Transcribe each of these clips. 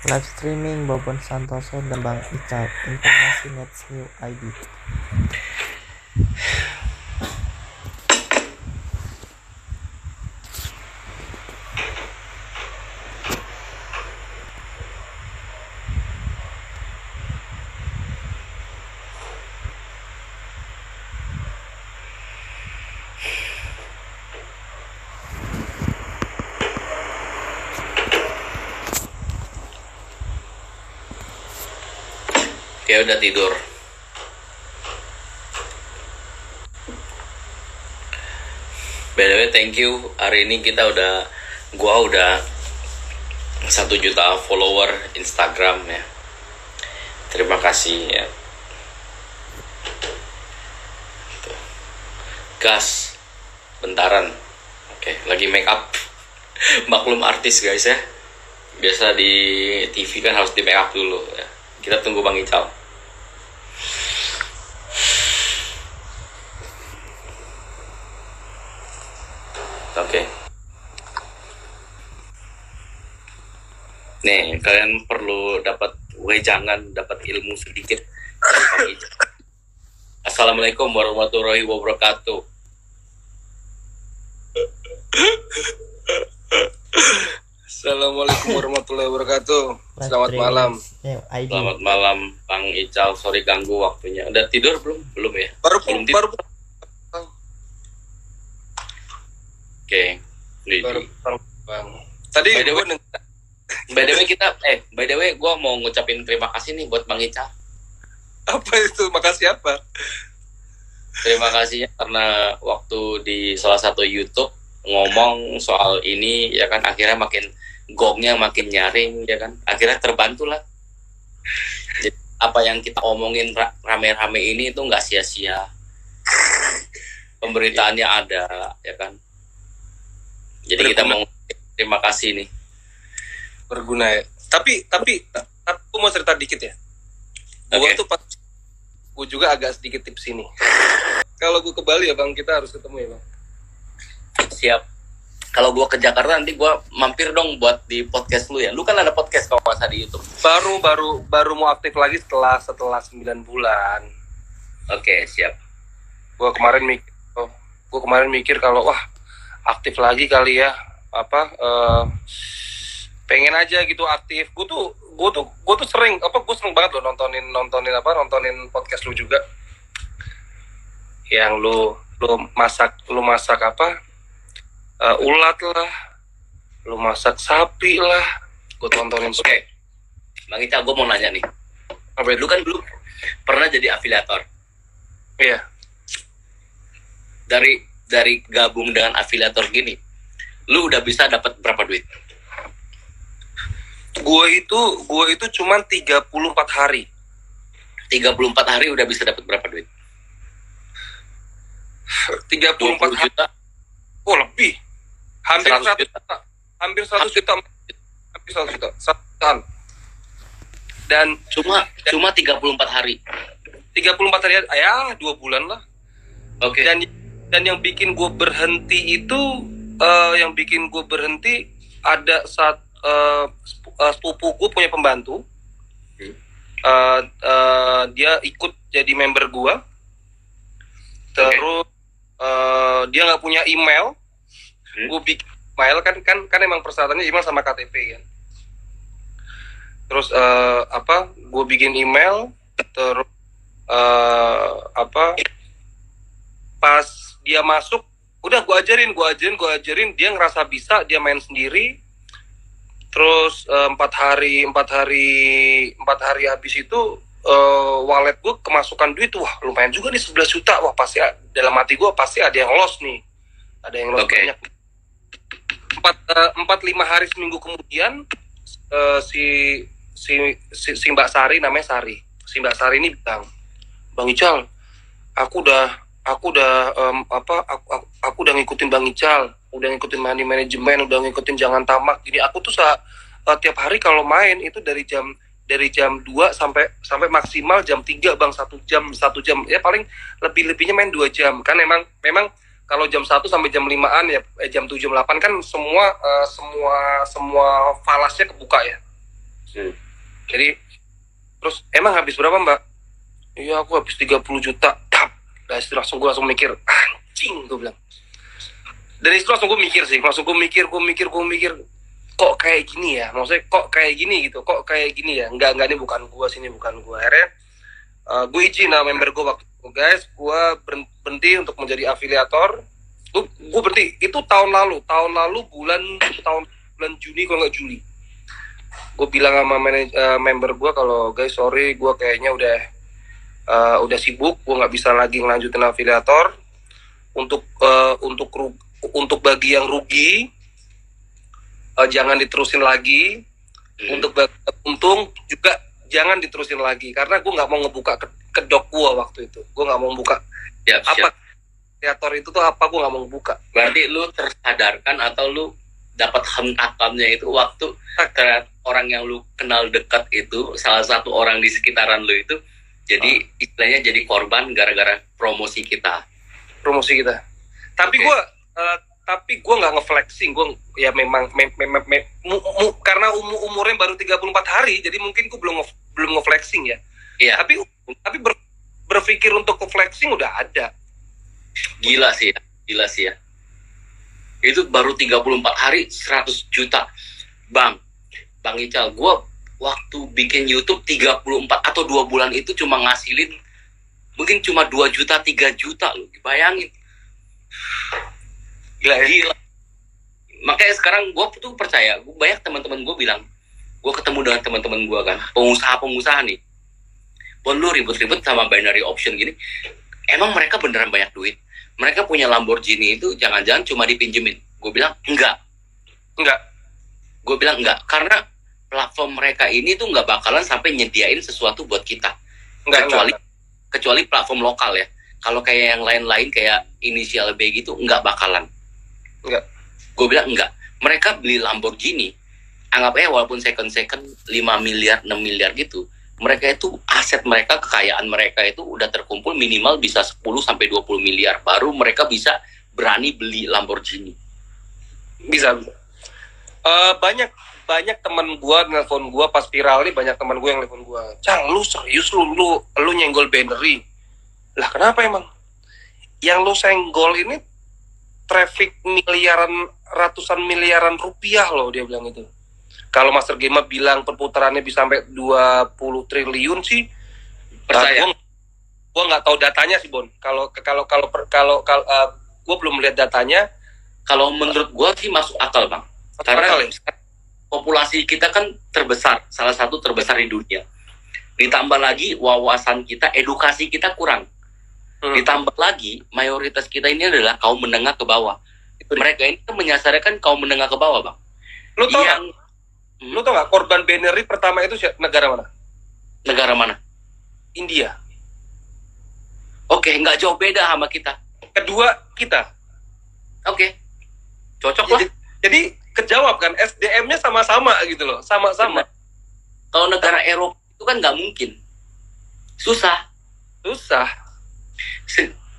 Live streaming Bobon Santoso dan Bang Ical. Informasi Netsnew ID. Dia udah tidur. By the way, thank you. Hari ini gua udah 1 juta follower Instagram ya. Terima kasih ya. Tuh. Gas, bentaran. Oke, lagi make up. Maklum artis guys ya. Biasa di TV kan harus di make up dulu ya. Kita tunggu Bang Ical. Oke. Nih, kalian perlu dapat wejangan, dapat ilmu sedikit. Assalamualaikum warahmatullahi wabarakatuh. Assalamualaikum warahmatullahi wabarakatuh. Selamat malam. Selamat malam, Bang Ical. Sorry ganggu waktunya. Udah tidur belum? Belum ya? Baru Oke. Bang. Tadi By the way, gue mau ngucapin terima kasih nih buat Bang Ical. apa itu? Makasih apa? Terima kasihnya karena waktu di salah satu YouTube ngomong soal ini ya kan, akhirnya gongnya makin nyaring ya kan, akhirnya terbantu lah. Jadi, apa yang kita omongin rame-rame ini itu nggak sia-sia, pemberitaannya ada ya kan. Jadi kita mau terima kasih nih, berguna ya. Tapi aku mau cerita dikit ya. Gua Oke. tuh gue juga agak sedikit tips ini. Kalau gue ke Bali ya Bang, kita harus ketemu ya Bang. Siap. Kalau gue ke Jakarta nanti gue mampir dong buat di podcast lu ya. Lu kan ada podcast kalau nggak salah di YouTube. Baru mau aktif lagi setelah 9 bulan. Oke, siap. Gue kemarin mikir kalau wah aktif lagi kali ya, pengen aja gitu aktif. Gue tuh sering banget loh nontonin podcast lu juga, yang lu masak ulat lah, lu masak sapi lah, gue tontonin. Oke. Bang Ica, gue mau nanya nih. Apa itu? Lu kan dulu pernah jadi afiliator. Iya. Dari gabung dengan afiliator gini, lu udah bisa dapat berapa duit? Gue itu cuman 34 hari. 34 hari udah bisa dapat berapa duit? 34 20 hari. juta? Oh, lebih. Hampir 100 100 juta. juta. Hampir 100 juta. Hampir 100 juta. Satuan. Dan Cuma 34 hari. 34 hari ya 2 bulan lah. Oke. Dan yang bikin gue berhenti itu ada saat sepupu gue punya pembantu. Dia ikut jadi member gue. Terus dia nggak punya email. Gue bikin email kan emang persyaratannya email sama KTP kan. Terus gue bikin email, terus pas dia masuk udah gue ajarin, dia ngerasa bisa, dia main sendiri. Terus 4 hari habis itu wallet gue kemasukan duit. Wah lumayan juga nih, 11 juta. Wah pasti dalam hati gue pasti ada yang lost nih, ada yang lost. Oke. Banyak. 4-5 hari seminggu kemudian si Mbak Sari, namanya Sari, si Mbak Sari ini bilang, Bang Ical, aku udah ngikutin Bang Ical, udah ngikutin money management, udah ngikutin jangan tamak. Jadi aku tuh tiap hari kalau main itu dari jam 2 sampai maksimal jam 3 Bang, 1 jam ya, paling lebihnya main 2 jam kan. Memang kalau jam 1 sampai jam 5-an ya, jam 7 jam 8 kan semua falasnya kebuka ya. Jadi terus emang habis berapa mbak? Iya aku habis 30 juta. Tap. Nah itu langsung gue langsung mikir, anjing gue bilang. Dan itu langsung gue mikir sih, langsung gue mikir. Kok kayak gini ya? Maksudnya kok kayak gini gitu? Kok kayak gini ya? Enggak ini bukan gue, sini bukan gue. Akhirnya gue izin sama member gue waktu itu, guys, gue berhenti untuk menjadi afiliator. Gue berhenti. Itu tahun lalu bulan Juni kalau nggak Juli. Gue bilang sama member gue kalau guys sorry gue kayaknya udah sibuk, gue nggak bisa lagi ngelanjutin afiliator. Untuk bagi yang rugi jangan diterusin lagi. Untuk bagi untung juga jangan diterusin lagi karena gue nggak mau ngebuka kedok gue waktu itu. Gue nggak mau buka apa afiliator itu tuh apa, gue nggak mau buka. Berarti lu tersadarkan atau lu dapat hentakannya itu waktu orang yang lu kenal dekat itu, salah satu orang di sekitaran lu itu jadi istilahnya jadi korban gara-gara promosi kita. Tapi okay. gue nggak ngeflexing. Gue ya memang karena umurnya baru 34 hari, jadi mungkin gue belum ngeflexing ya. Iya. Tapi berpikir untuk ngeflexing udah ada. Gila sih ya. Itu baru 34 hari 100 juta. Bang Ical, gue waktu bikin YouTube 34 atau 2 bulan itu cuma ngasilin mungkin cuma 2 juta, 3 juta loh. Bayangin. Gila. Makanya sekarang gue tuh percaya, banyak teman-teman gue bilang, gue ketemu dengan teman-teman gue kan, pengusaha nih. Pun lu ribet-ribet sama binary option gini, emang mereka beneran banyak duit? Mereka punya Lamborghini itu jangan-jangan cuma dipinjemin. Gue bilang enggak. Gue bilang enggak, karena platform mereka ini tuh nggak bakalan sampai nyediain sesuatu buat kita. Kecuali platform lokal ya. Kalau kayak yang lain-lain kayak Inisial B gitu nggak bakalan. Gue bilang enggak. Mereka beli Lamborghini, anggap aja walaupun second 5 miliar, 6 miliar gitu, mereka itu aset mereka, kekayaan mereka itu udah terkumpul minimal bisa 10-20 miliar. Baru mereka bisa berani beli Lamborghini. Bisa. Banyak teman gue nelfon gue pas viral nih, banyak teman gue yang nelfon gue, Cang, lu serius lu nyenggol binary? Lah kenapa emang? Yang lu senggol ini traffic ratusan miliaran rupiah loh, dia bilang itu. Kalau Master Game bilang perputarannya bisa sampai 20 triliun sih, percaya. Gue nggak tahu datanya sih, Bon. Kalau gue belum melihat datanya. Kalau menurut gue sih masuk akal, Bang. Karena populasi kita kan terbesar, salah satu terbesar di dunia. Ditambah lagi wawasan kita, edukasi kita kurang. Ditambah lagi mayoritas kita ini adalah kaum menengah ke bawah. Mereka ini kan menyasarkan kaum menengah ke bawah, Bang. Lu tau gak korban binary pertama itu negara mana? Negara mana? India. Oke, nggak jauh beda sama kita. Kedua kita. Oke. Cocok lah. Jadi kejawab kan, SDM-nya sama-sama gitu loh, sama-sama. Kalau negara Eropa itu kan nggak mungkin. Susah.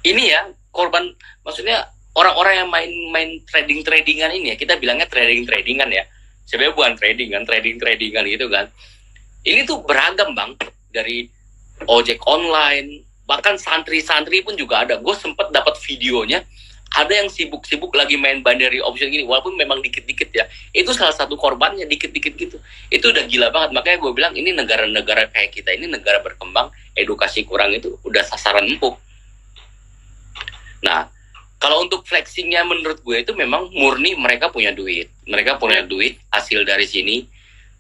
Ini ya korban, maksudnya orang-orang yang main tradingan ini ya, kita bilangnya tradingan ya. Sebenarnya bukan tradingan gitu kan. Ini tuh beragam, Bang, dari ojek online, bahkan santri-santri pun juga ada. Gue sempet dapat videonya, ada yang sibuk-sibuk lagi main binary option gini, walaupun memang dikit-dikit ya. Itu salah satu korbannya, dikit-dikit gitu. Itu udah gila banget. Makanya gue bilang ini negara-negara kayak kita, ini negara berkembang, edukasi kurang itu udah sasaran empuk. Nah, kalau untuk flexingnya menurut gue itu memang murni mereka punya duit. Mereka punya duit, hasil dari sini,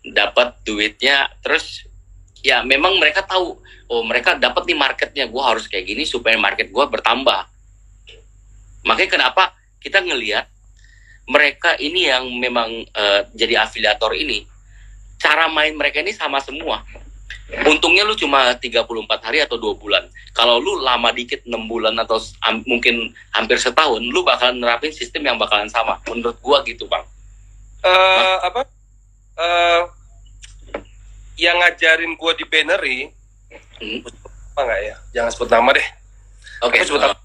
dapat duitnya, terus ya memang mereka tahu, oh mereka dapat nih marketnya, gue harus kayak gini supaya market gue bertambah. Makanya kenapa kita ngelihat mereka ini yang memang jadi afiliator ini, cara main mereka ini sama semua. Untungnya lu cuma 34 hari atau 2 bulan. Kalau lu lama dikit 6 bulan atau mungkin hampir setahun, lu bakalan nerapin sistem yang bakalan sama. Menurut gua gitu, Bang. Yang ngajarin gua di binary, apa nggak ya? Jangan sebut nama deh. Oke. Sebut nama.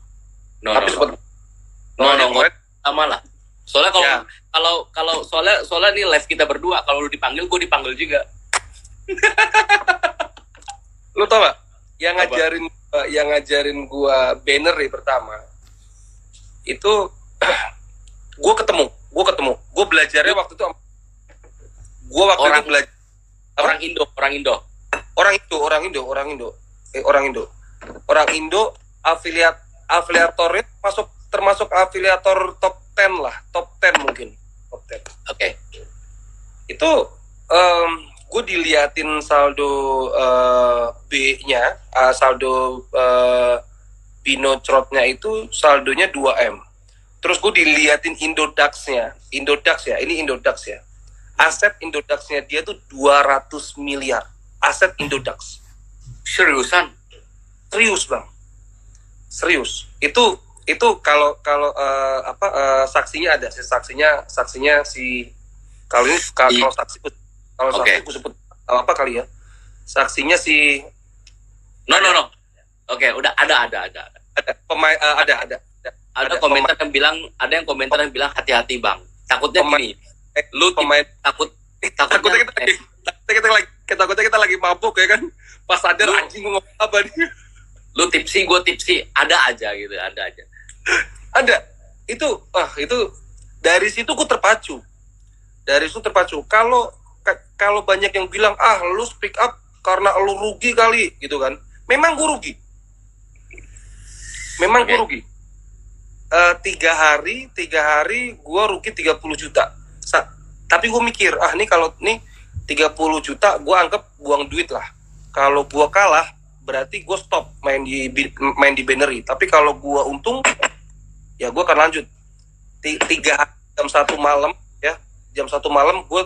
Sama lah. Soalnya kalau soalnya nih live kita berdua, kalau lu dipanggil, gua dipanggil juga. Lu tau gak? Yang Apa? ngajarin gua banner pertama itu gue belajarnya waktu itu Orang belajar orang Indo. orang Indo afiliatornya termasuk afiliator top 10 lah, top 10 mungkin, top 10. Oke. Itu gue diliatin saldo B-nya, saldo Binocrotnya itu saldonya 2M. Terus gue diliatin Indodax-nya. Indodax ya. Aset Indodax-nya dia tuh 200 miliar. Aset Indodax. Seriusan? Serius, Bang. Serius. Itu kalau saksinya ada. Saksinya si kalau saksi gue sebut apa kali ya? Saksinya si No. Oke, udah ada. pemain ada. Ada komentar yang bilang hati-hati Bang. Takutnya gini. Lu takutnya kita lagi mabuk ya kan. Pas sadar anjing ngomong apa nih. Lu tipsi, gue tipsi, ada aja. Ada. Itu dari situ gue terpacu. Kalau banyak yang bilang lu speak up karena lu rugi kali gitu kan. Memang gue rugi. Gue rugi. 3 hari gue rugi 30 juta. Tapi gue mikir, nih kalau nih 30 juta gue anggap buang duit lah. Kalau gue kalah, berarti gue stop main di Bannery. Tapi kalau gue untung, ya gue akan lanjut. 3 jam 1 malam ya, jam 1 malam gue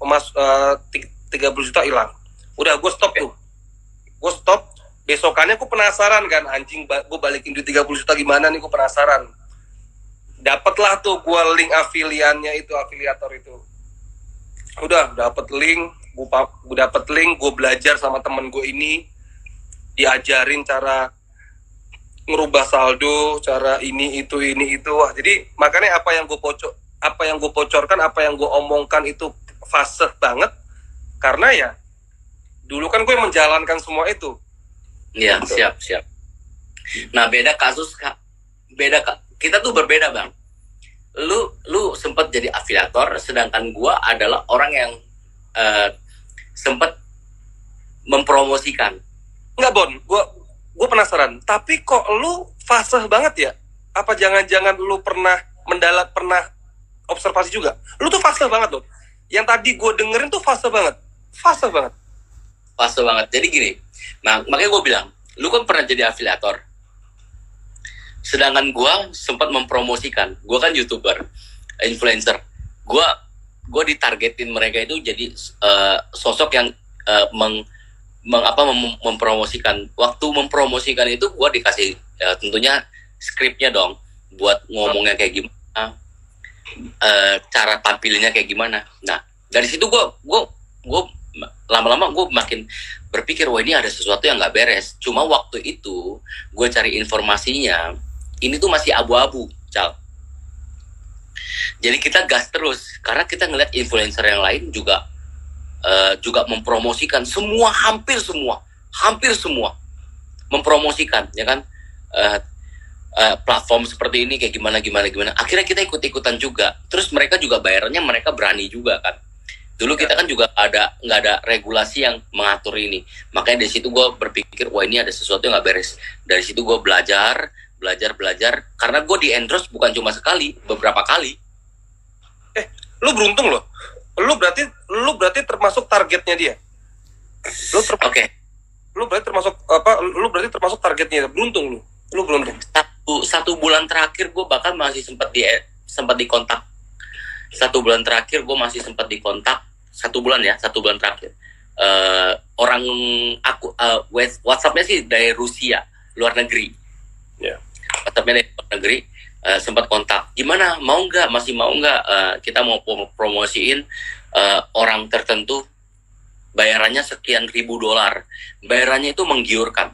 30 juta hilang. Udah gue stop tuh. Gue stop. Besokannya gue penasaran kan, anjing gue balikin duit 30 juta gimana nih, gue penasaran. Dapatlah tuh gue link afiliator itu. Udah dapet link, gue belajar sama temen gue ini, diajarin cara ngerubah saldo, cara ini itu. Wah, jadi makanya apa yang gue pocorkan, apa yang gue omongkan itu fase banget, karena ya dulu kan gue menjalankan semua itu. Iya, gitu. Siap. Nah, beda kasus Kak. Kita tuh berbeda, Bang. Lu sempat jadi afiliator, sedangkan gua adalah orang yang sempat mempromosikan. Enggak, Bon. Gua penasaran. Tapi kok lu fasih banget ya? Apa jangan-jangan lu pernah observasi juga? Lu tuh fasih banget loh. Yang tadi gua dengerin tuh fasih banget. Jadi gini. Nah, makanya gua bilang, lu kan pernah jadi afiliator. Sedangkan gue sempat mempromosikan, gue kan YouTuber, influencer, gue ditargetin mereka itu jadi sosok yang mempromosikan. Waktu mempromosikan itu gue dikasih tentunya skripnya dong, buat ngomongnya kayak gimana, cara tampilnya kayak gimana. Nah, dari situ gue lama-lama gue makin berpikir, wah ini ada sesuatu yang nggak beres. Cuma waktu itu gue cari informasinya, ini tuh masih abu-abu, Cal. Jadi kita gas terus, karena kita ngeliat influencer yang lain juga mempromosikan hampir semua mempromosikan, ya kan, platform seperti ini kayak gimana. Akhirnya kita ikut-ikutan juga. Terus mereka juga bayarannya mereka berani juga kan. Dulu kita kan juga nggak ada regulasi yang mengatur ini. Makanya dari situ gue berpikir, wah ini ada sesuatu yang nggak beres. Dari situ gue belajar, karena gue di endorse bukan cuma sekali, beberapa kali. Lu beruntung loh. Lu berarti termasuk targetnya dia. Oke. Lu berarti termasuk targetnya. Beruntung lu. Lu beruntung. Satu bulan terakhir gue bahkan masih sempat dikontak. 1 bulan terakhir gue masih sempat dikontak. 1 bulan terakhir. Orang aku WhatsApp-nya sih dari Rusia, luar negeri. Yeah. WhatsApp-nya dari luar negeri, sempat kontak. Gimana? Masih mau nggak? Kita mau promosiin orang tertentu, bayarannya sekian $1,000. Bayarannya itu menggiurkan.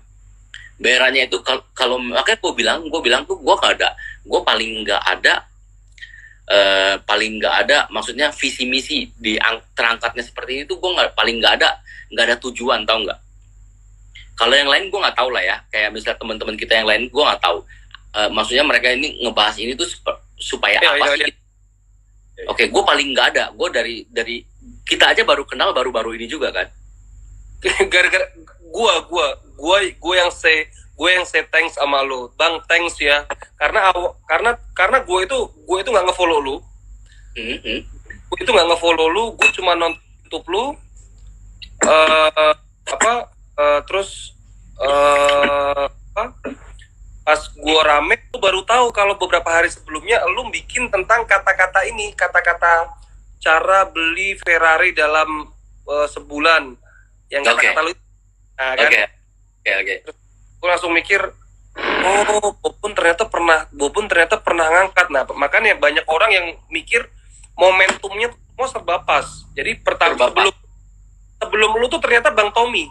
Bayarannya itu kalau makanya gue bilang tuh gue paling nggak ada paling nggak ada, maksudnya visi misi terangkatnya seperti itu, gue paling nggak ada tujuan, tau nggak? Kalau yang lain gue nggak tahu lah ya, kayak misalnya teman-teman kita yang lain gue nggak tahu. Maksudnya mereka ini ngebahas ini tuh supaya apa sih? Oke, gue paling nggak ada. Gue dari kita aja baru kenal baru-baru ini juga kan. Gara-gara gue yang say thanks sama lo, bang, thanks ya. Karena gue itu nggak ngefollow lo. Gue itu nggak ngefollow lo. Gue cuma nonton YouTube lo. Terus pas gue rame, gue baru tahu kalau beberapa hari sebelumnya lu bikin tentang kata-kata cara beli Ferrari dalam sebulan, yang kata-kata lu. Nah, kan? Oke. Gue langsung mikir, oh, Bopun ternyata pernah ngangkat. Nah, makanya banyak orang yang mikir momentumnya mau serba pas. Jadi sebelum lu tuh ternyata Bang Tommy.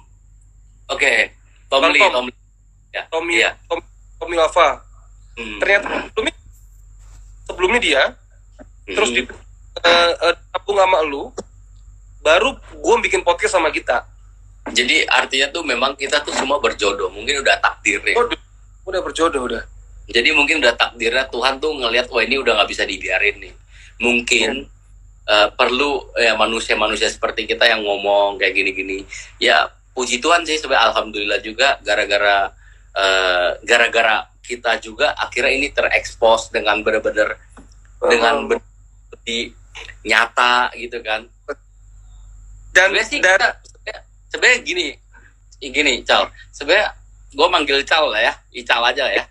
Oke, Tommy. Ya. Tommy Lava. Ternyata sebelumnya dia, terus gabung sama lu, baru gue bikin podcast sama kita. Jadi artinya tuh memang kita tuh semua berjodoh, mungkin udah takdirnya. Udah berjodoh udah. Jadi mungkin udah takdirnya, Tuhan tuh ngelihat, wah ini udah nggak bisa dibiarin nih. Mungkin perlu ya manusia-manusia seperti kita yang ngomong kayak gini-gini. Ya puji Tuhan sih, sebenarnya alhamdulillah juga gara-gara kita juga akhirnya ini terekspos dengan benar-benar dengan nyata gitu kan. Dan sebenarnya gini Cal, sebenarnya gue manggil Cal lah ya, Ical aja ya.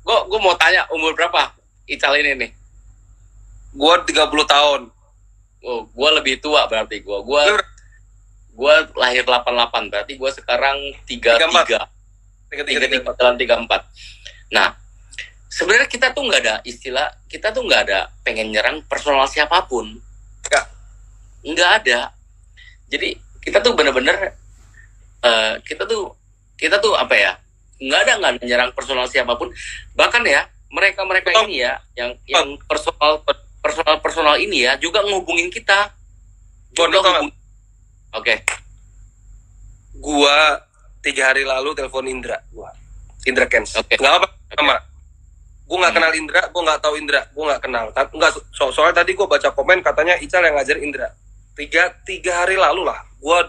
Gue mau tanya umur berapa Ical ini nih? Gue 30 tahun. Oh, gue lebih tua berarti gue lahir 88, berarti gue sekarang 33 jalan 34. Nah, sebenarnya kita tuh nggak ada pengen nyerang personal siapapun, nggak ada. Jadi kita tuh bener-bener kita tuh apa ya, nggak ada nyerang personal siapapun. Bahkan ya mereka ini ya yang personal ini ya juga ngehubungin kita. Oke. Gua 3 hari lalu telepon Indra Kens. Okay. Nggak apa sama. Gue nggak kenal Indra, gue nggak tahu Indra, gue nggak kenal. Soalnya tadi gue baca komen katanya Ical yang ngajar Indra. 3 hari lalu lah, gue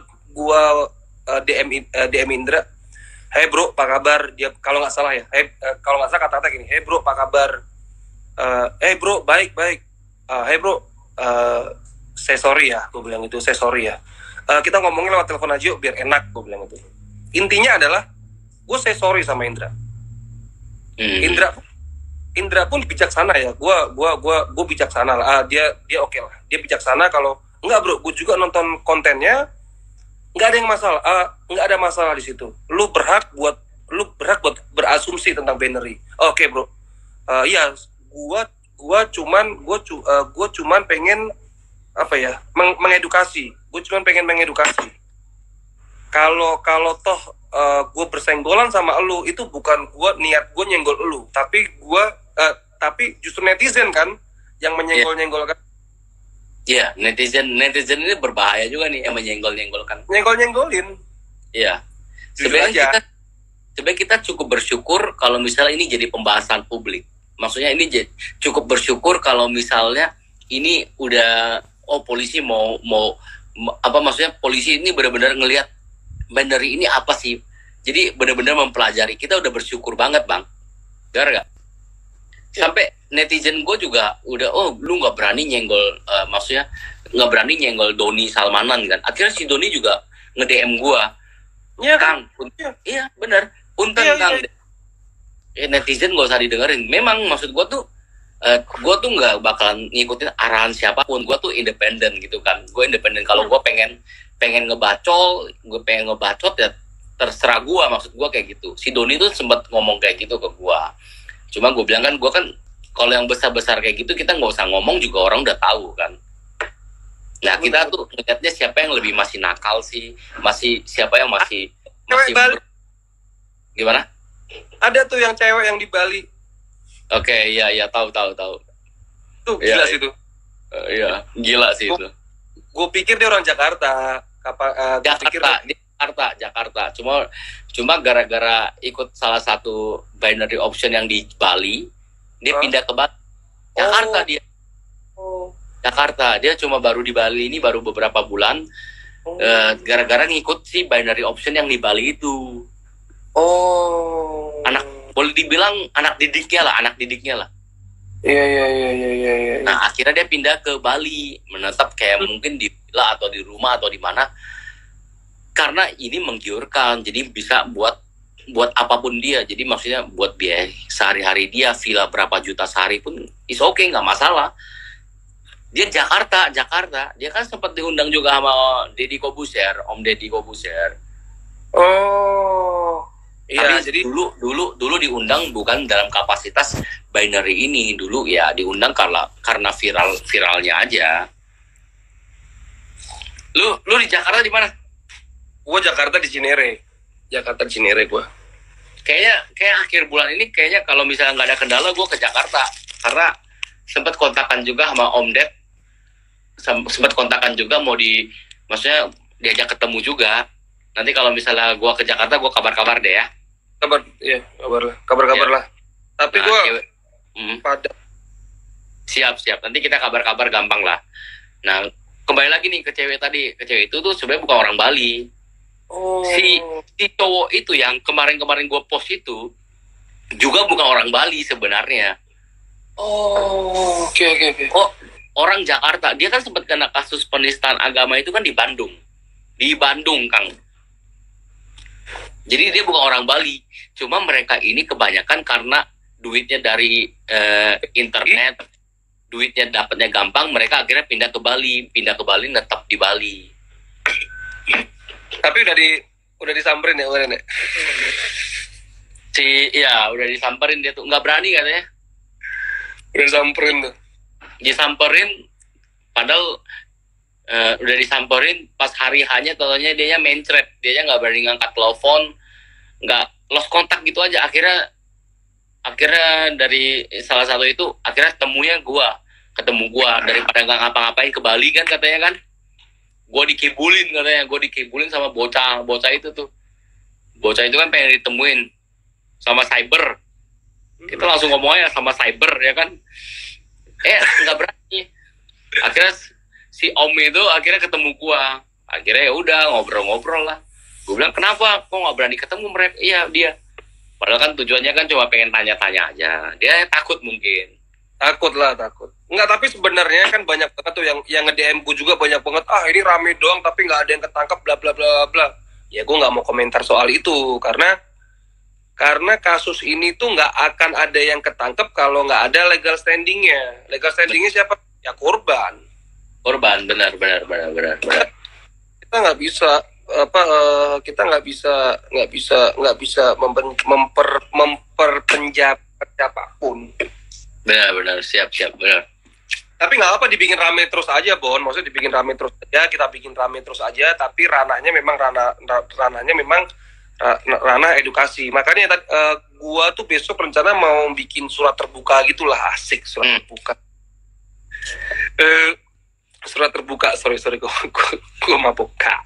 DM Indra, hey bro, apa kabar? Dia kalau nggak salah ya, kalau nggak salah kata-kata gini, hey bro, apa kabar? Hey bro, baik. Hey bro, saya sorry ya, gue bilang itu, saya sorry ya. Kita ngomongin lewat telepon aja yuk, biar enak, gue bilang itu. Intinya adalah, gue say sorry sama Indra. Indra pun bijaksana ya, gue bijaksana lah. Dia oke lah, dia bijaksana kalau enggak bro, gue juga nonton kontennya, nggak ada yang masalah, nggak ada masalah di situ. Lu berhak buat berasumsi tentang Bannery. Oke bro, ya, gue cuman pengen apa ya, mengedukasi. Gue cuman pengen mengedukasi. Kalau toh gue bersenggolan sama elu, itu bukan niat gue nyenggol elu, tapi justru netizen kan yang menyenggol-nyenggolkan. Iya, netizen ini berbahaya juga nih, yang menyenggol-nyenggolkan. Nyenggol-nyenggolin. Iya. Sebenarnya kita cukup bersyukur kalau misalnya ini jadi pembahasan publik. Maksudnya ini cukup bersyukur kalau misalnya ini udah polisi mau apa, maksudnya polisi ini benar-benar ngelihat Bannery ini apa sih. Jadi benar-benar mempelajari. Kita udah bersyukur banget, Bang. Benar gak? Sampai netizen gue juga udah, lu nggak berani nyenggol, maksudnya nggak berani nyenggol Doni Salmanan kan. Akhirnya si Doni juga nge-DM gue. Iya kan? Iya bener. Punten Kang. Netizen gak usah didengerin. Memang maksud gue tuh gue nggak bakalan ngikutin arahan siapapun. Gue tuh independen gitu kan. Gue independen. Kalau gue pengen ngebacot ya terserah gue. Maksud gue kayak gitu. Si Doni tuh sempat ngomong kayak gitu ke gue. Cuma gue bilang kan, gue kan kalau yang besar-besar kayak gitu kita nggak usah ngomong juga, orang udah tahu kan. Nah kita tuh ngeliatnya siapa yang lebih masih nakal sih, siapa yang masih gimana? Ada tuh yang cewek yang di Bali. Oke, iya tahu. Tuh gila Iya, sih itu. iya, gila sih itu. Gue pikir dia orang Jakarta. Gue pikir Jakarta. Cuma gara-gara ikut salah satu binary option yang di Bali, dia Hah? pindah ke Bali. Jakarta Oh. dia. Oh. Jakarta. Dia cuma baru di Bali ini baru beberapa bulan. Gara-gara ngikut si binary option yang di Bali itu. Oh. Boleh dibilang anak didiknya lah. Iya. Nah, akhirnya dia pindah ke Bali, menetap kayak mungkin di villa atau di rumah atau di mana. Karena ini menggiurkan, jadi bisa buat apapun dia. Jadi maksudnya buat biaya sehari-hari dia, villa berapa juta sehari pun is okay, nggak masalah. Dia Jakarta. Dia kan sempat diundang juga sama Om Deddy Kobuser. Oh. Iya, Tapi jadi dulu diundang bukan dalam kapasitas binary ini. Dulu ya diundang karena viralnya aja. Lu di Jakarta di mana? gue Jakarta di Cinere gue. Kayak akhir bulan ini kayaknya kalau misalnya nggak ada kendala gue ke Jakarta karena sempat kontakan juga sama Om Ded, sempat kontakan juga maksudnya diajak ketemu juga. Nanti kalau misalnya gue ke Jakarta gue kabar-kabar deh ya. Kabar lah. Tapi Nah, gue pada siap. Nanti kita kabar-kabar gampang lah. Nah, kembali lagi nih ke cewek tadi. Ke cewek itu tuh sebenarnya bukan orang Bali. Si cowok itu yang kemarin gue post itu juga bukan orang Bali sebenarnya. Oke. Oh, orang Jakarta. Dia kan sempat kena kasus penistaan agama itu kan di Bandung. Di Bandung, Kang. Jadi dia bukan orang Bali. Cuma mereka ini kebanyakan karena duitnya dari internet, duitnya dapatnya gampang, mereka akhirnya pindah ke Bali, netap di Bali. Tapi udah disamperin ya kemarin ya? Udah disamperin dia tuh, nggak berani katanya. Udah disamperin tuh. Disamperin, padahal udah disamperin pas hari hanya, totalnya dia mencret, dia nggak berani ngangkat telepon, nggak lost kontak gitu aja. Akhirnya dari salah satu itu akhirnya ketemu gua daripada nggak ngapa-ngapain ke Bali kan katanya kan. Gue dikibulin sama bocah itu tuh. Bocah itu kan pengen ditemuin sama cyber. Kita langsung ngomong aja sama cyber ya kan. Nggak berani. Akhirnya si Om itu akhirnya ketemu gua. Akhirnya ya udah ngobrol-ngobrol lah. Gue bilang kenapa kok nggak berani ketemu mereka? Iya dia. Padahal kan tujuannya kan cuma pengen tanya-tanya aja. Dia takut mungkin. Takut. Enggak, tapi sebenarnya kan banyak banget tuh yang nge-DM gue juga banyak banget. Ini rame doang tapi nggak ada yang ketangkap bla bla bla bla. Ya gue nggak mau komentar soal itu karena kasus ini tuh nggak akan ada yang ketangkep kalau nggak ada legal standingnya. Legal standingnya siapa? Ya korban, benar. Kita nggak bisa memperpenjat siapapun. Benar, siap, benar. Tapi nggak apa dibikin rame terus aja, Bon. Maksudnya dibikin rame terus aja, kita bikin rame terus aja. Tapi ranahnya memang ranah edukasi. Makanya gua tuh besok rencana mau bikin surat terbuka gitulah, asik surat terbuka. Surat terbuka, sorry gua mabuk kak.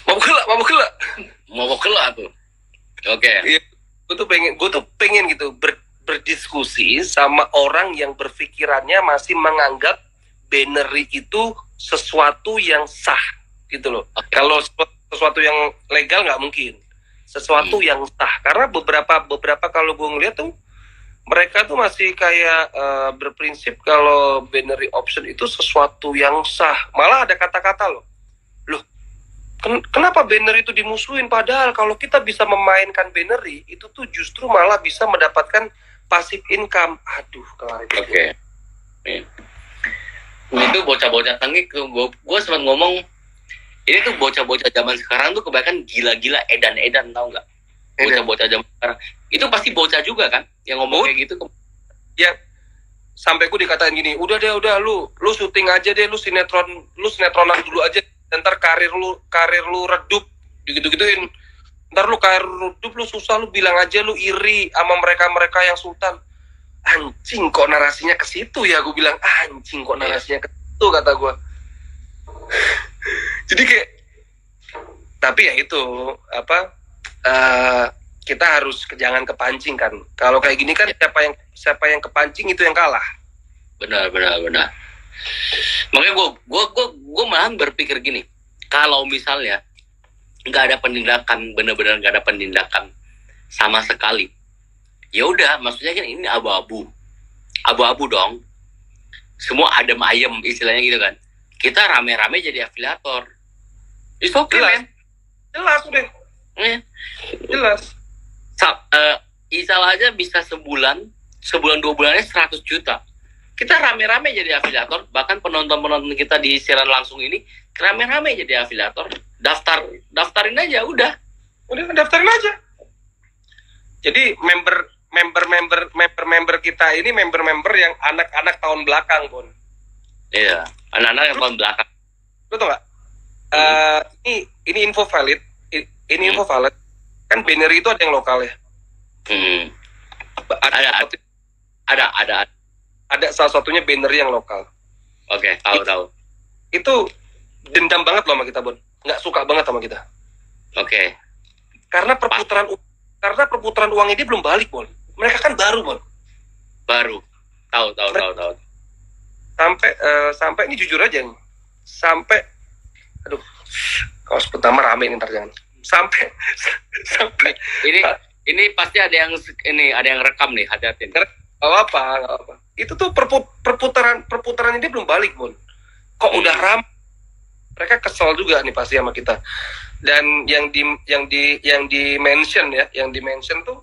Mabuk kelak tuh. Oke. Iya, gue tuh pengen gitu berdiskusi sama orang yang berpikirannya masih menganggap binary itu sesuatu yang sah gitu loh. Kalau sesuatu yang legal nggak mungkin, sesuatu yang sah. Karena beberapa kalau gue ngeliat tuh mereka tuh masih kayak berprinsip kalau binary option itu sesuatu yang sah. Malah ada kata-kata loh, kenapa binary itu dimusuhin? Padahal kalau kita bisa memainkan binary itu tuh justru malah bisa mendapatkan passive income. Aduh, kelar itu. Oke. Itu bocah-bocah tengik tuh. Gue sempat ngomong, ini tuh bocah-bocah zaman sekarang tuh kebanyakan gila-gila edan-edan, tau nggak? Bocah-bocah zaman sekarang itu pasti bocah juga kan yang ngomong kayak gitu. Ya, sampai gue dikatain gini, udah lu syuting aja deh, lu sinetronan dulu aja, ntar karir lu redup, gitu-gituin. Ntar lu kayak hidup lu susah, lu bilang aja lu iri sama mereka yang sultan. Anjing kok narasinya ke situ ya, gue bilang anjing kok narasinya ke situ, kata gue. Jadi kayak, tapi ya itu apa, kita harus jangan kepancing kan. Kalau kayak gini kan siapa yang kepancing itu yang kalah. Benar. Makanya gue malah berpikir gini, kalau misalnya nggak ada penindakan, benar-benar nggak ada penindakan sama sekali, ya udah, maksudnya kan ini abu-abu dong, semua adem ayem istilahnya gitu kan. Kita rame-rame jadi afiliator, it's okay man. Jelas udah, jelas. Isal aja bisa sebulan 2 bulannya 100 juta. Kita rame-rame jadi afiliator, bahkan penonton kita di siaran langsung ini rame-rame jadi afiliator. Daftarin aja, udah daftarin aja. Jadi member kita ini member yang anak-anak tahun belakang, Bon. Iya, anak-anak yang tahun belakang. Lu tau nggak? Ini info valid. Info valid. Kan banner itu ada yang lokal ya. Ada salah satunya banner yang lokal. Oke, tahu. Itu dendam banget loh sama kita, Bon. Nggak suka banget sama kita. Oke. Karena perputaran uang ini belum balik, Bon. Mereka kan baru, Bon. Tahu. Sampai ini jujur aja nih. Kalau sebut nama rame nih ntar jangan. Sampai ini pasti ada yang rekam nih, hati-hati. Gak apa. Itu tuh perputaran ini belum balik, Bon. Kok udah ram? Mereka kesel juga nih pasti sama kita. Dan yang di mention tuh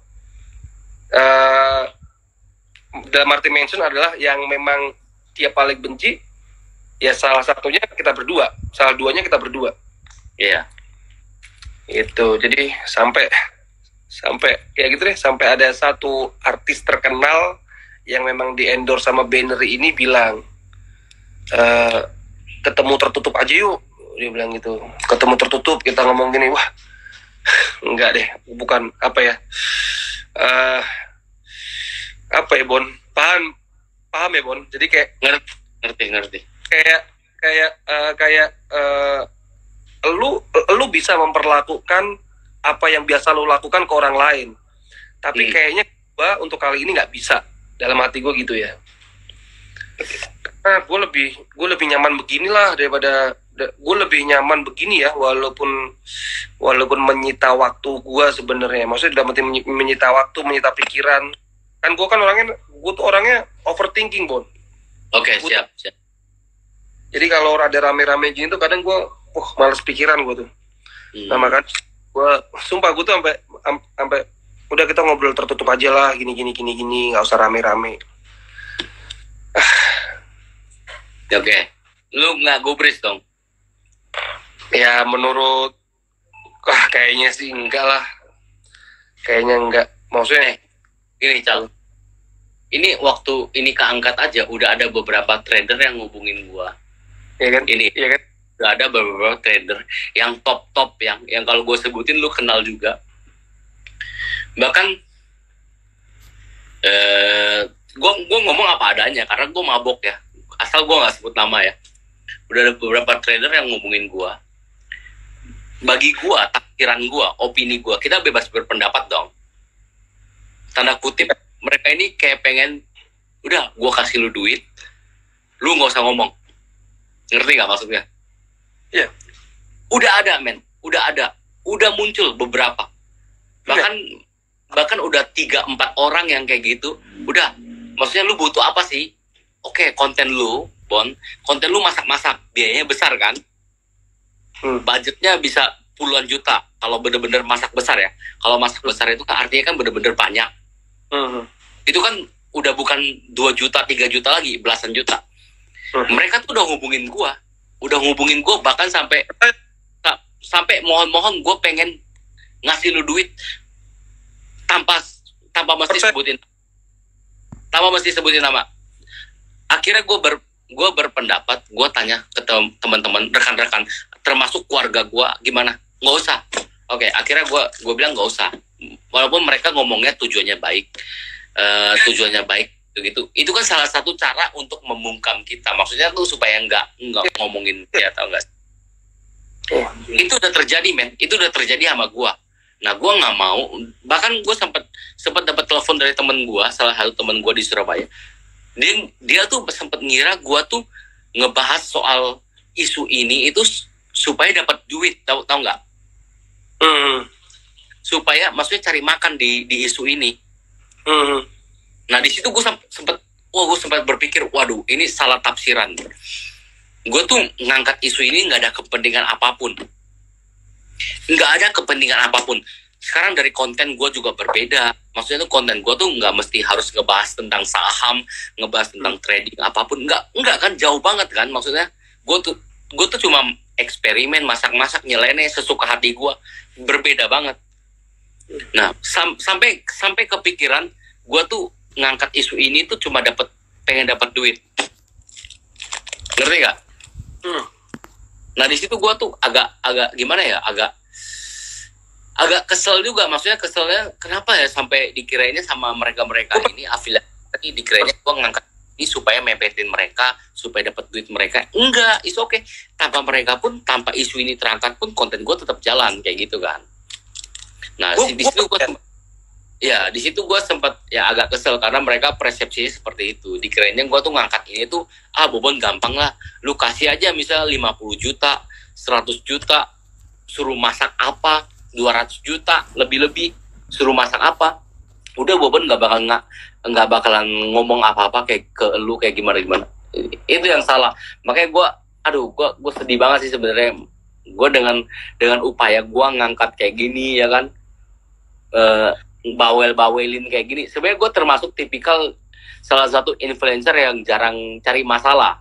dalam arti mention adalah yang memang dia paling benci, ya salah satunya kita berdua, salah duanya kita berdua. Iya. Itu jadi sampai ya gitu deh, sampai ada satu artis terkenal yang memang di endorse sama banner ini bilang, ketemu tertutup aja yuk, dia bilang gitu. Ketemu tertutup, kita ngomong gini, wah enggak deh, bukan apa ya, Bon, paham ya, Bon. Jadi kayak ngerti kayak lu bisa memperlakukan apa yang biasa lu lakukan ke orang lain, tapi kayaknya gua untuk kali ini nggak bisa, dalam hati gue gitu ya. Nah, gue lebih nyaman beginilah daripada gue lebih nyaman begini ya, walaupun menyita waktu gue sebenarnya. Maksudnya dalam arti menyita waktu, menyita pikiran. Kan gue tuh orangnya overthinking, Bon. Oke, siap. Jadi kalau ada rame-rame gini tuh kadang gue males pikiran gue tuh. Nah, makanya gue sumpah gue tuh sampai udah kita ngobrol tertutup aja lah, gini nggak usah rame-rame. Oke. Lu nggak gubris dong? Ya menurut kayaknya sih enggak lah. Kayaknya enggak. Maksudnya gini, Cal. Ini waktu ini keangkat aja udah ada beberapa trader yang ngubungin gua. Iya kan? Iya kan? Udah ada beberapa trader yang top yang kalau gue sebutin lu kenal juga. Bahkan gue ngomong apa adanya karena gue mabok ya. Asal gue nggak sebut nama ya. Udah ada beberapa trader yang ngubungin gue. Bagi gue, takdiran gue, opini gue, kita bebas berpendapat dong. Tanda kutip, mereka ini kayak pengen, udah gue kasih lu duit, lu nggak usah ngomong. Ngerti nggak maksudnya? Iya. Udah ada, men. Udah muncul beberapa. Bahkan udah 3-4 orang yang kayak gitu. Udah, maksudnya lu butuh apa sih? Oke, konten lu, Bon. Konten lu masak-masak, biayanya besar kan? Budgetnya bisa puluhan juta. Kalau bener-bener masak besar ya. Kalau masak besar itu artinya kan bener-bener banyak. Itu kan udah bukan 2 juta, 3 juta lagi, belasan juta. Mereka tuh udah ngubungin gua bahkan sampai mohon-mohon gue pengen ngasih lu duit tanpa mesti sebutin nama. Akhirnya gue berpendapat, gue tanya ke teman-teman, rekan-rekan, termasuk keluarga gue, gimana? Nggak usah, Oke, akhirnya gue bilang nggak usah. Walaupun mereka ngomongnya tujuannya baik, gitu. Itu kan salah satu cara untuk membungkam kita. Maksudnya tuh supaya nggak ngomongin dia, atau nggak. Itu udah terjadi, men. Itu udah terjadi sama gue. Nah, gue nggak mau. Bahkan gue sempat dapat telepon dari temen gue, salah satu temen gue di Surabaya. Dia tuh sempat ngira gue tuh ngebahas soal isu ini itu supaya dapat duit, tahu nggak? Supaya maksudnya cari makan di isu ini. Nah, di situ gue sempat berpikir, waduh, ini salah tafsiran. Gue tuh ngangkat isu ini nggak ada kepentingan apapun. Nggak ada kepentingan apapun. Sekarang dari konten gue juga berbeda. Maksudnya tuh konten gue tuh nggak mesti harus ngebahas tentang saham, ngebahas tentang trading apapun. Nggak kan, jauh banget kan. Maksudnya gue tuh cuma eksperimen, masak-masak, nyeleneh sesuka hati gue. Berbeda banget. Nah, sampai kepikiran gue tuh ngangkat isu ini tuh cuma pengen dapat duit. Ngerti gak? Nah, di situ gue tuh agak gimana ya, agak kesel juga. Maksudnya keselnya kenapa ya sampai dikirainnya sama mereka ini afiliat ini, dikirainnya gue ngangkat ini supaya mepetin mereka, supaya dapat duit mereka. Enggak, it's okay. Tanpa mereka pun, tanpa isu ini terangkat pun, konten gue tetap jalan kayak gitu kan. Nah, di situ gue sempat ya agak kesel karena mereka persepsinya seperti itu. Dikirainnya gue tuh ngangkat ini tuh, Bobon gampang lah. Lu kasih aja misalnya 50 juta, 100 juta, suruh masak apa, 200 juta, lebih-lebih, suruh masak apa. Udah Bobon nggak bakalan ngomong apa-apa kayak ke lu kayak gimana. Itu yang salah. Makanya gue sedih banget sih sebenarnya. Gue dengan upaya gue ngangkat kayak gini ya kan, bawelin kayak gini. Sebenarnya gue termasuk tipikal salah satu influencer yang jarang cari masalah.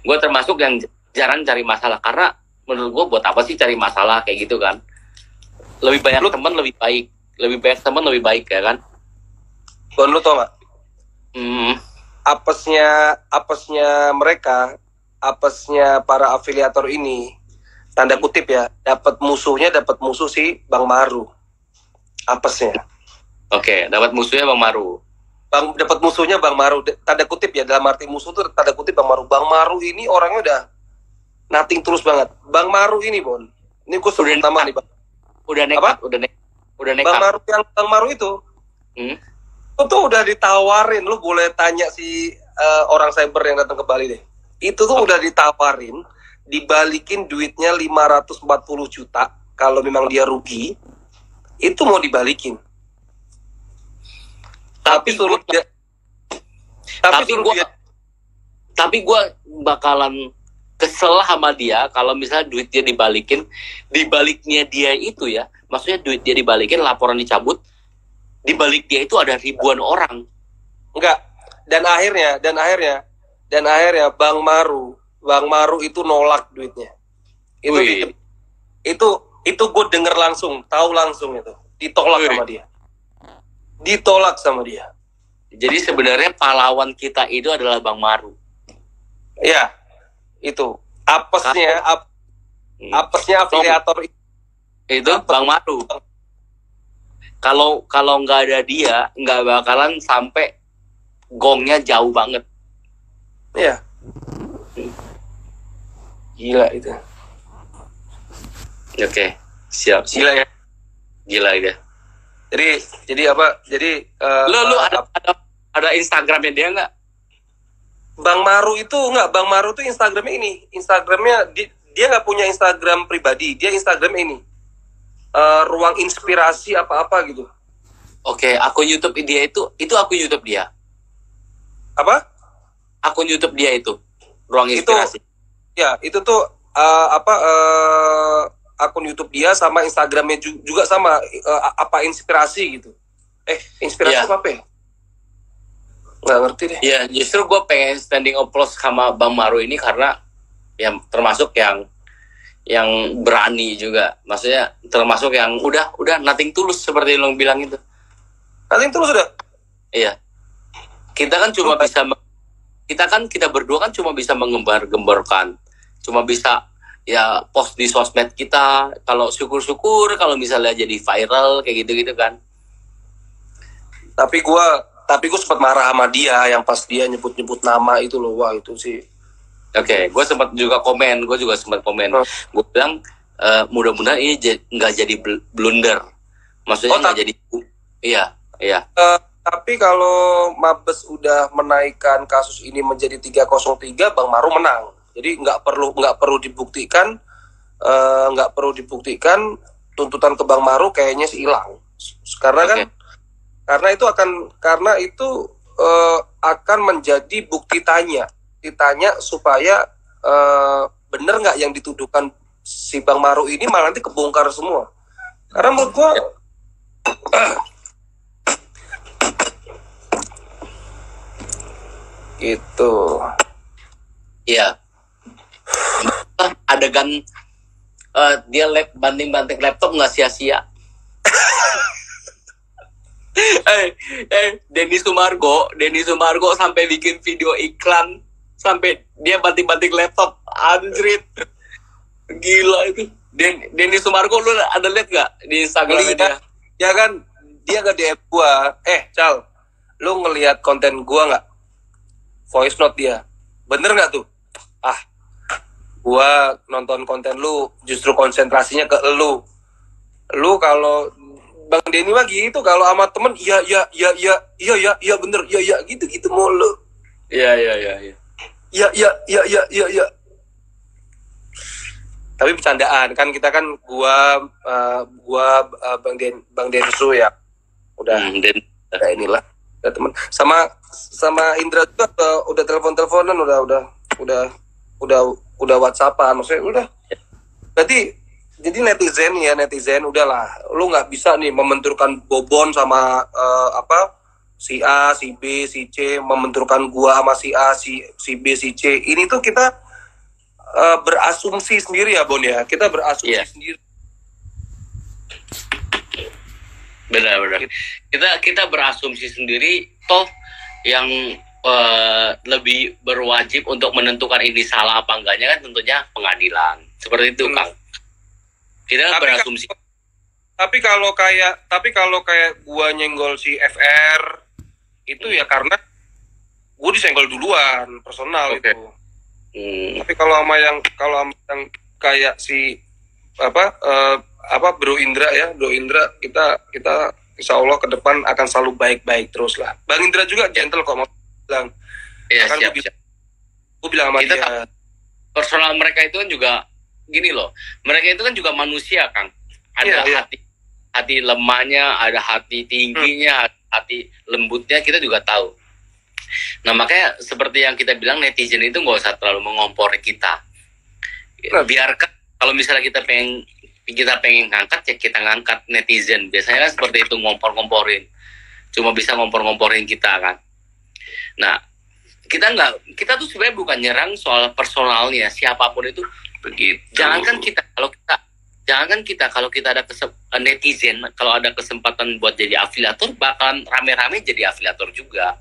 Gue termasuk yang jarang cari masalah karena menurut gue buat apa sih cari masalah kayak gitu kan. Lebih banyak teman lebih baik. Lebih banyak teman lebih baik ya kan. Bon, lu tau gak? Apesnya mereka, apesnya para afiliator ini, tanda kutip ya, dapat musuh si Bang Maru. Apesnya. Oke, dapat musuhnya Bang Maru. Dapat musuhnya Bang Maru, tanda kutip ya, dalam arti musuh tuh tanda kutip Bang Maru. Bang Maru ini orangnya udah nothing terus banget. Bang Maru ini, Bon. Ini gue sebut nama nih, Bang. Udah nekat. Bang Maru itu. Itu tuh udah ditawarin, lu boleh tanya si orang cyber yang datang ke Bali deh. Itu tuh udah ditawarin, dibalikin duitnya 540 juta kalau memang dia rugi. Itu mau dibalikin. Tapi gue bakalan kesel sama dia kalau misalnya duit dia dibaliknya dia itu ya, maksudnya duit dia dibalikin, laporan dicabut, dibalik dia itu ada ribuan orang. Enggak. Dan akhirnya Bang Maru itu nolak duitnya. Itu gue denger langsung, tahu langsung itu. Ditolak sama dia. Jadi sebenarnya pahlawan kita itu adalah Bang Maru. Ya, itu. Apesnya afiliator itu Bang Maru. Kalau nggak ada dia, nggak bakalan sampai gongnya jauh banget. Iya. Gila itu. Oke, siap. Gila ya. Gila ya. Jadi apa? Jadi lu ada Instagramnya dia nggak? Bang Maru itu nggak. Bang Maru tuh Instagramnya ini. Instagramnya dia nggak punya Instagram pribadi. Dia Instagram ini. Ruang inspirasi apa-apa gitu. Oke, akun YouTube dia itu akun YouTube dia. Apa? Akun YouTube dia itu. Ruang inspirasi. Itu tuh akun YouTube dia sama Instagramnya juga sama inspirasi gitu. Inspirasi apa ya? Nggak ngerti deh. Ya, justru gue pengen standing applause sama Bang Maru ini karena ya termasuk yang berani juga. Maksudnya termasuk yang udah nothing tulus seperti lo bilang itu. Nothing tulus udah? Iya. Kita berdua kan cuma bisa mengembar-gemborkan. Cuma bisa ya post di sosmed kita, kalau syukur-syukur kalau misalnya jadi viral kayak gitu-gitu kan. Tapi gue sempat marah sama dia yang pas dia nyebut nama itu loh. Wah itu sih. Oke, gue sempat juga komen, gue bilang mudah-mudahan ini nggak jadi blunder, maksudnya nggak jadi, iya. Tapi kalau Mabes udah menaikkan kasus ini menjadi 303, Bang Maru menang. Jadi nggak perlu dibuktikan tuntutan ke Bang Maru kayaknya sih hilang. Karena itu akan menjadi bukti tanya supaya bener nggak yang dituduhkan si Bang Maru ini malah nanti kebongkar semua. Karena menurut gua gitu. Iya. Adegan dia banting-banting laptop nggak sia-sia. Denny Sumargo sampai bikin video iklan sampai dia banting-banting laptop, anjrit, gila itu. Denny Sumargo lu ada lihat nggak di Instagram dia? Ya kan dia nggak DM gua, Cal, lu ngelihat konten gua nggak? Voice note dia, bener nggak tuh? Gua nonton konten lu justru konsentrasinya ke lu kalau Bang Denny lagi itu kalau sama temen iya bener gitu mulu. Iya. Iya. Tapi bercandaan kan, kita kan gua Bang Densu ya. Udah kayak inilah. Udah teman. Sama Indra juga udah telepon-teleponan, udah WhatsAppan, maksudnya udah. Jadi netizen udahlah, lu nggak bisa nih membenturkan Bobon sama si A, si B, si C, membenturkan gua sama si A, si B, si C. Ini tuh kita berasumsi sendiri ya, Bon ya. Kita berasumsi sendiri. Benar. Kita berasumsi sendiri, toh yang lebih berwajib untuk menentukan ini salah apa enggaknya kan tentunya pengadilan. Seperti itu, Kang. Kita berasumsi. Tapi kalau kayak gua nyenggol si FR itu ya karena gua disenggol duluan, personal itu. Tapi kalau sama yang kayak si Bro Indra kita insya Allah ke depan akan selalu baik-baik terus lah. Bang Indra juga gentle kok, mau bilang. Iya, siap. Gue bilang sama dia. Personal mereka itu kan juga gini loh, mereka itu kan juga manusia, Kang. Ada hati lemahnya, ada hati tingginya, hati lembutnya, kita juga tahu. Nah makanya seperti yang kita bilang, netizen itu nggak usah terlalu mengompori kita. Biarkan, kalau misalnya kita pengen ngangkat ya kita ngangkat. Netizen biasanya kan seperti itu, ngompor-ngomporin, cuma bisa ngompor-ngomporin kita kan. Nah kita tuh sebenarnya bukan nyerang soal personalnya siapapun itu. Begitu. Jangankan kita kalau kita ada netizen, kalau ada kesempatan buat jadi afiliator, bakalan rame-rame jadi afiliator juga.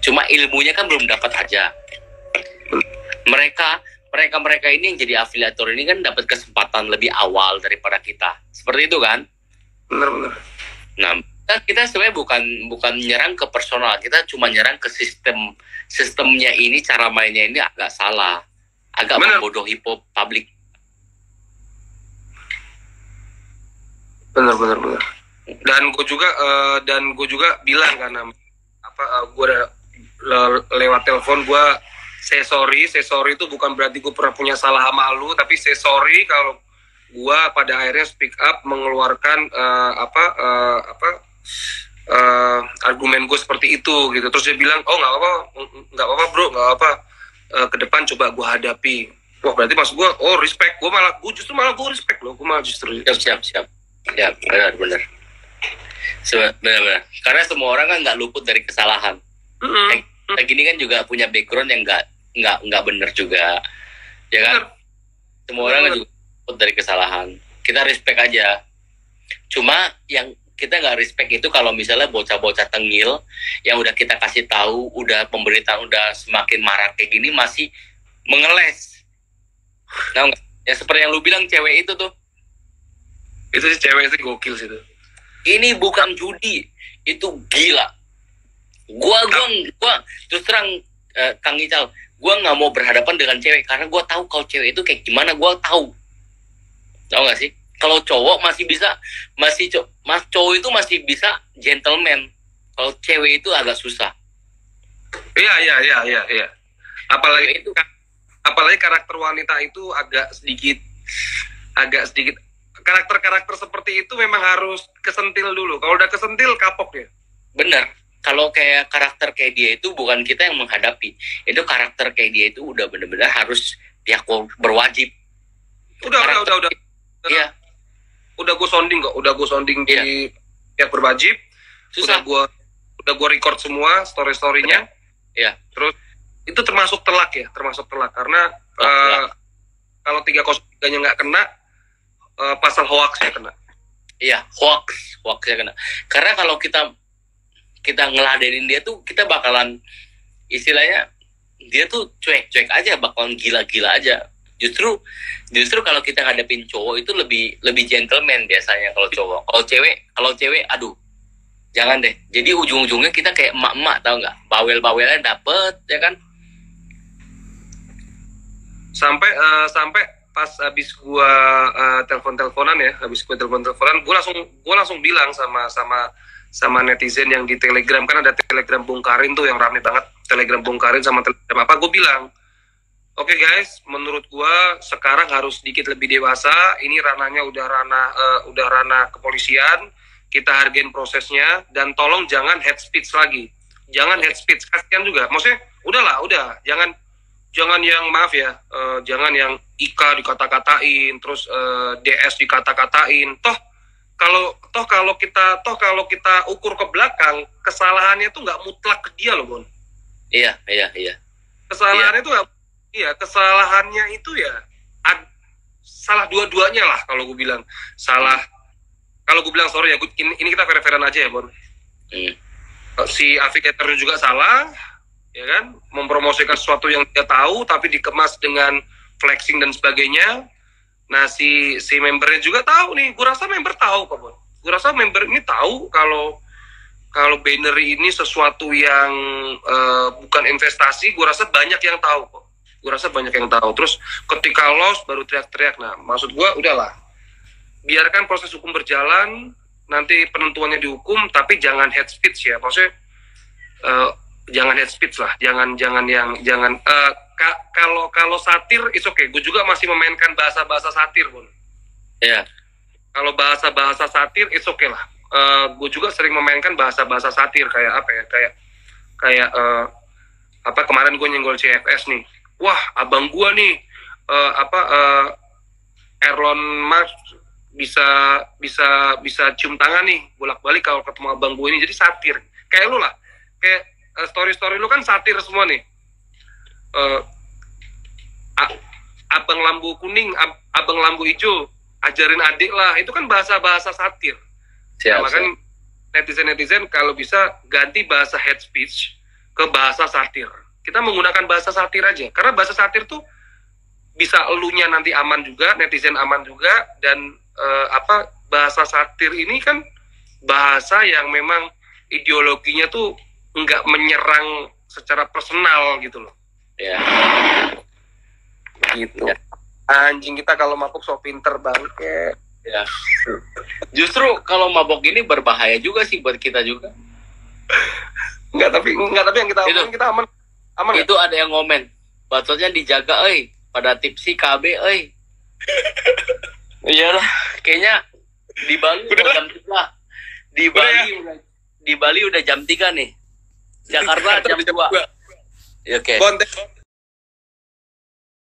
Cuma ilmunya kan belum dapat aja. Mereka ini yang jadi afiliator ini kan dapat kesempatan lebih awal daripada kita. Seperti itu kan? Benar. Nah, kita sebenarnya bukan nyerang ke personal, kita cuma nyerang ke sistemnya ini, cara mainnya ini agak salah. Agak membodohi publik. Benar. Dan gue juga bilang kan gue lewat telepon gue say sorry itu bukan berarti gue pernah punya salah sama lu, tapi say sorry kalau gue pada akhirnya speak up mengeluarkan argumen gue seperti itu gitu. Terus dia bilang nggak apa bro, nggak apa. Ke depan coba gue hadapi. Wah berarti maksud gue, respect. Gue justru respect loh. Gue malah justru siap. Ya benar. Benar. Karena semua orang kan nggak luput dari kesalahan. Kayak gini kan juga punya background yang nggak benar juga, ya kan? Semua orang kan juga luput dari kesalahan. Kita respect aja. Cuma yang kita nggak respect itu kalau misalnya bocah-bocah tengil yang udah kita kasih tahu, udah pemberitaan udah semakin marak kayak gini masih mengeles. Nah, Ya seperti yang lu bilang, cewek itu tuh. Itu sih cewek itu gokil sih tuh. Ini bukan judi, itu gila. Gua terus terang, Kang Ical, gua nggak mau berhadapan dengan cewek karena gua tahu kalau cewek itu kayak gimana, gua tahu. Tahu nggak sih? Kalau cowok masih bisa, cowok itu masih bisa gentleman. Kalau cewek itu agak susah. Iya. Apalagi karakter wanita itu agak sedikit karakter seperti itu memang harus kesentil dulu. Kalau udah kesentil kapok ya. Bener. Kalau kayak karakter kayak dia itu bukan kita yang menghadapi. Itu karakter kayak dia itu udah bener-bener harus pihak berwajib. Udah. Iya. Udah gue sounding kok. Udah gue sounding di pihak berwajib. Susah. Udah gue record semua story-storynya. Iya. Terus itu termasuk telak karena kalau 303-nya nggak kena, pasal hoaxnya kena. Iya, hoaxnya kena. Karena kalau kita ngeladenin dia tuh, kita bakalan istilahnya dia tuh cuek-cuek aja, bakalan gila-gila aja. Justru kalau kita ngadepin cowok itu lebih gentleman biasanya kalau cowok. Kalau cewek, aduh, jangan deh. Jadi ujung-ujungnya kita kayak emak-emak, tau nggak? Bawel-bawelnya dapet, ya kan? Sampai pas abis gua telepon-teleponan, gua langsung bilang sama netizen yang di Telegram, kan ada Telegram Bung Karin tuh yang rame banget, Telegram Bung Karin sama Telegram apa, gua bilang, oke guys, menurut gua sekarang harus sedikit lebih dewasa, ini ranahnya udah ranah kepolisian, kita hargain prosesnya, dan tolong jangan head speech lagi, kasihan juga, maksudnya udah, jangan yang maaf ya, jangan yang Ika dikata-katain, terus DS dikata-katain. Toh kalau kita ukur ke belakang, kesalahannya tuh nggak mutlak ke dia loh, Bon. Iya. Kesalahannya tuh kesalahannya itu ya salah dua-duanya lah kalau gue bilang. Kalau gue bilang sorry ya, ini kita fair-fairan aja ya, Bon. Si Afik Eter juga salah, ya kan, mempromosikan sesuatu yang dia tahu tapi dikemas dengan flexing dan sebagainya. Nah si membernya juga tahu nih, gue rasa member tahu kok, Bon. Gue rasa member ini tahu kalau banner ini sesuatu yang bukan investasi. Gue rasa banyak yang tahu kok. Terus ketika loss baru teriak-teriak. Nah maksud gue udahlah, biarkan proses hukum berjalan, nanti penentuannya dihukum, tapi jangan head speech ya, maksudnya jangan head speech lah, jangan kalau satir it's okay, gue juga masih memainkan bahasa satir, Bon. Iya. Kalau bahasa satir it's okay lah. Gue juga sering memainkan bahasa satir kayak apa ya, kayak kemarin gue nyenggol CFS nih, wah abang gue nih Erlon Musk bisa cium tangan nih bolak-balik kalau ketemu abang gue ini, jadi satir kayak lu lah, kayak story lu kan satir semua nih. Abang lampu kuning, abang lampu hijau, ajarin adik lah, itu kan bahasa satir. Nah, makanya netizen kalau bisa ganti bahasa head speech ke bahasa satir. Kita menggunakan bahasa satir aja, karena bahasa satir tuh bisa elunya nanti aman juga, netizen aman juga, dan bahasa satir ini kan bahasa yang memang ideologinya tuh nggak menyerang secara personal gitu loh. Ya. Gitu. Ya. Anjing kita kalau mabuk sok pinter bangke. Ya. Justru kalau mabok ini berbahaya juga sih buat kita juga. Enggak tapi yang kita aman, kita aman. Itu ada yang ngomen. Bacotnya dijaga, pada tipsi KB, Iyalah, kayaknya di Bali udah jam 3. Di Bali udah jam 3 nih. Jakarta jam 2. Oke.